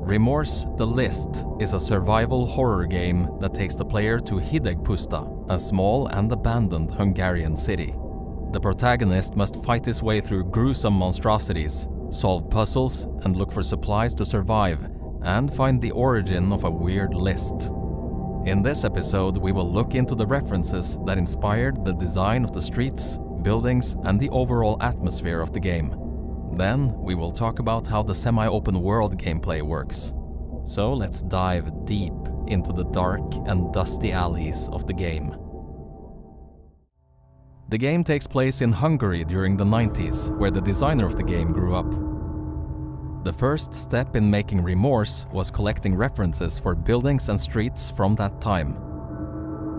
Remorse: The List is a survival horror game that takes the player to Hidegpusta, a small and abandoned Hungarian city. The protagonist must fight his way through gruesome monstrosities, solve puzzles, and look for supplies to survive, and find the origin of a weird list. In this episode, we will look into the references that inspired the design of the streets, buildings, and the overall atmosphere of the game. Then, we will talk about how the semi-open world gameplay works. So let's dive deep into the dark and dusty alleys of the game. The game takes place in Hungary during the 90s, where the designer of the game grew up. The first step in Making Remorse was collecting references for buildings and streets from that time.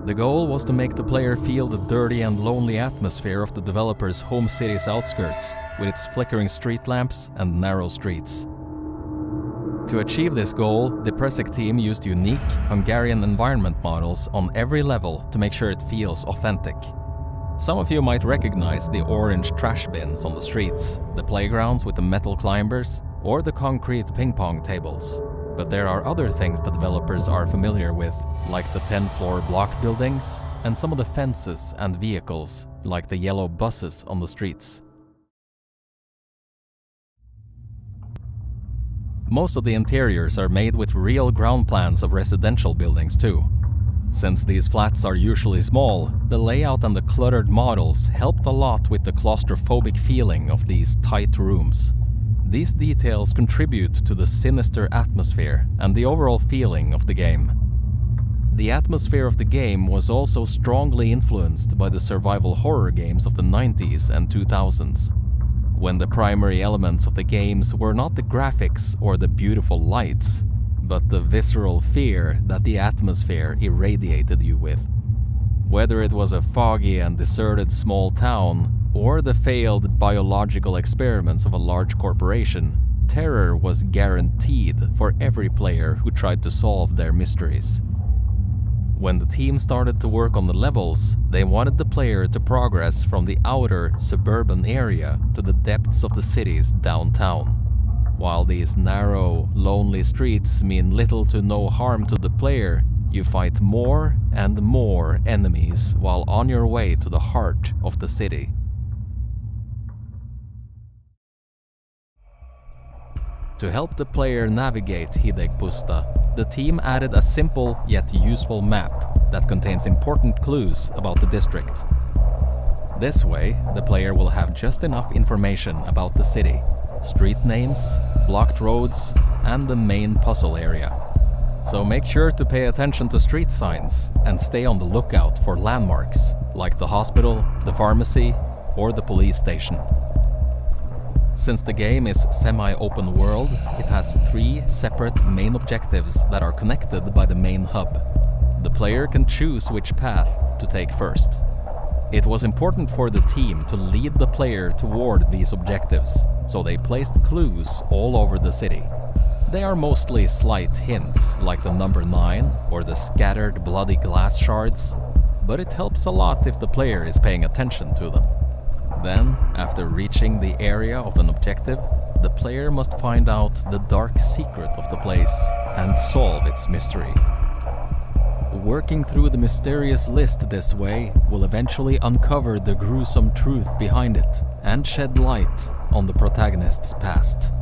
The goal was to make the player feel the dirty and lonely atmosphere of the developer's home city's outskirts, with its flickering street lamps and narrow streets. To achieve this goal, the Presek team used unique Hungarian environment models on every level to make sure it feels authentic. Some of you might recognize the orange trash bins on the streets, the playgrounds with the metal climbers, or the concrete ping-pong tables. But there are other things the developers are familiar with, like the 10-floor block buildings, and some of the fences and vehicles, like the yellow buses on the streets. Most of the interiors are made with real ground plans of residential buildings too. Since these flats are usually small, the layout and the cluttered models helped a lot with the claustrophobic feeling of these tight rooms. These details contribute to the sinister atmosphere and the overall feeling of the game. The atmosphere of the game was also strongly influenced by the survival horror games of the 90s and 2000s, when the primary elements of the games were not the graphics or the beautiful lights, but the visceral fear that the atmosphere irradiated you with. Whether it was a foggy and deserted small town, or the failed biological experiments of a large corporation, terror was guaranteed for every player who tried to solve their mysteries. When the team started to work on the levels, they wanted the player to progress from the outer suburban area to the depths of the city's downtown. While these narrow, lonely streets mean little to no harm to the player, you fight more and more enemies while on your way to the heart of the city. To help the player navigate Hidegpusta, the team added a simple yet useful map that contains important clues about the district. This way, the player will have just enough information about the city, street names, blocked roads, and the main puzzle area. So make sure to pay attention to street signs and stay on the lookout for landmarks, like the hospital, the pharmacy, or the police station. Since the game is semi-open world, it has 3 separate main objectives that are connected by the main hub. The player can choose which path to take first. It was important for the team to lead the player toward these objectives, so they placed clues all over the city. They are mostly slight hints, like the number 9 or the scattered bloody glass shards, but it helps a lot if the player is paying attention to them. Then, after reaching the area of an objective, the player must find out the dark secret of the place and solve its mystery. Working through the mysterious list this way will eventually uncover the gruesome truth behind it and shed light on the protagonist's past.